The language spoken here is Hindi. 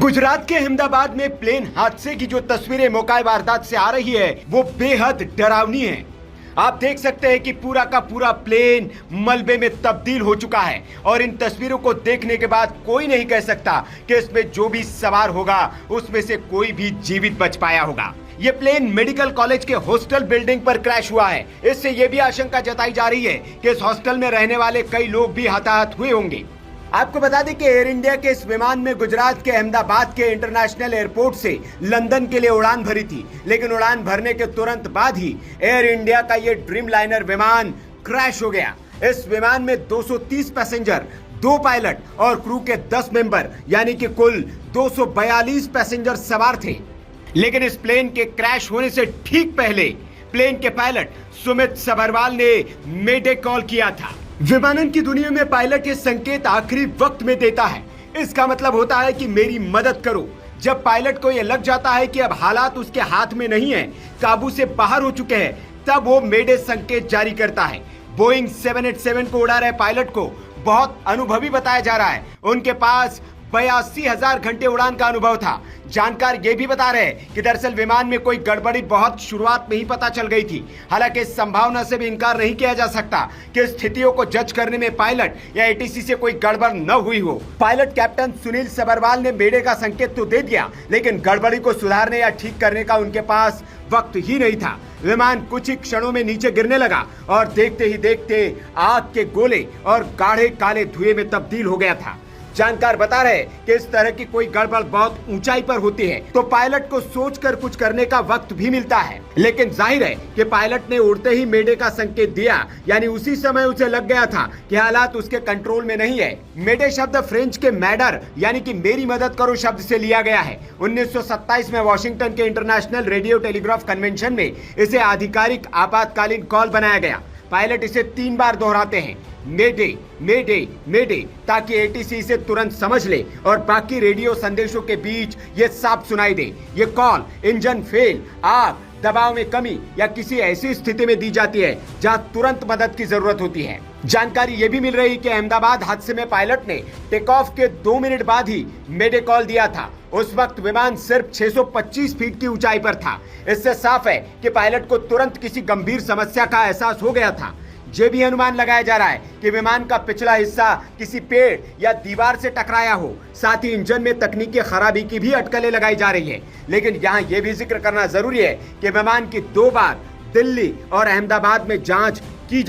गुजरात के अहमदाबाद में प्लेन हादसे की जो तस्वीरें मौका वारदात से आ रही है वो बेहद डरावनी है। आप देख सकते हैं कि पूरा का पूरा प्लेन मलबे में तब्दील हो चुका है और इन तस्वीरों को देखने के बाद कोई नहीं कह सकता कि इसमें जो भी सवार होगा उसमें से कोई भी जीवित बच पाया होगा। ये प्लेन मेडिकल कॉलेज के हॉस्टल बिल्डिंग पर क्रैश हुआ है। इससे यह भी आशंका जताई जा रही है कि इस हॉस्टल में रहने वाले कई लोग भी हताहत हुए होंगे। आपको बता दें कि एयर इंडिया के इस विमान में गुजरात के अहमदाबाद के इंटरनेशनल एयरपोर्ट से लंदन के लिए उड़ान भरी थी, लेकिन उड़ान भरने के तुरंत बाद ही एयर इंडिया का ये ड्रीम लाइनर विमान क्रैश हो गया। इस विमान में 230 पैसेंजर, 2 पायलट और क्रू के 10 मेंबर यानी कि कुल 242 पैसेंजर सवार थे। लेकिन इस प्लेन के क्रैश होने से ठीक पहले प्लेन के पायलट सुमित सबरवाल ने मेडे कॉल किया था। विमानन की दुनिया में पायलट ये संकेत आखिरी वक्त में देता है। इसका मतलब होता है कि मेरी मदद करो। जब पायलट को यह लग जाता है कि अब हालात उसके हाथ में नहीं है, काबू से बाहर हो चुके हैं, तब वो मेडे संकेत जारी करता है। बोइंग 787 को उड़ा रहे पायलट को बहुत अनुभवी बताया जा रहा है। उनके पास 82,000 घंटे उड़ान का अनुभव था। जानकार ये भी बता रहे हैं कि दरअसल विमान में कोई गड़बड़ी बहुत शुरुआत में ही पता चल गई थी। हालांकि इस संभावना से भी इनकार नहीं किया जा सकता कि स्थितियों को जज करने में पायलट या एटीसी से कोई गड़बड़ न हुई हो। पायलट कैप्टन सुनील सबरवाल ने मेडे का संकेत तो दे दिया, लेकिन गड़बड़ी को सुधारने या ठीक करने का उनके पास वक्त ही नहीं था। विमान कुछ ही क्षणों में नीचे गिरने लगा और देखते ही देखते आग के गोले और गाढ़े काले धुएं में तब्दील हो गया था। जानकार बता रहे कि इस तरह की कोई गड़बड़ बहुत ऊंचाई पर होती है तो पायलट को सोचकर कुछ करने का वक्त भी मिलता है, लेकिन जाहिर है कि पायलट ने उड़ते ही मेडे का संकेत दिया, यानी उसी समय उसे लग गया था कि हालात उसके कंट्रोल में नहीं है। मेडे शब्द फ्रेंच के मैडर यानी कि मेरी मदद करो शब्द से लिया गया है। 1927 में वॉशिंगटन के इंटरनेशनल रेडियो टेलीग्राफ कन्वेंशन में इसे आधिकारिक आपातकालीन कॉल बनाया गया। पायलट इसे 3 बार दोहराते हैं, मेडे मेडे मेडे, ताकि एटीसी इसे तुरंत समझ ले और बाकी रेडियो संदेशों के बीच ये साफ सुनाई दे। ये कॉल इंजन फेल, आग, दबाव में कमी या किसी ऐसी स्थिति में दी जाती है जहां तुरंत मदद की जरूरत होती है। जानकारी ये भी मिल रही है कि अहमदाबाद हादसे में पायलट ने टेक ऑफ के 2 मिनट बाद ही मेडे कॉल दिया था। उस वक्त विमान सिर्फ 625 फीट की ऊंचाई पर था। इससे साफ है कि पायलट को तुरंत किसी गंभीर समस्या का एहसास हो गया था। ये भी अनुमान लगाया जा रहा है कि विमान का पिछला हिस्सा किसी पेड़ या दीवार से टकराया हो। साथ ही इंजन में तकनीकी खराबी की भी अटकलें लगाई जा रही है। लेकिन यहाँ ये भी जिक्र करना जरूरी है कि विमान की 2 बार दिल्ली और अहमदाबाद में जांच की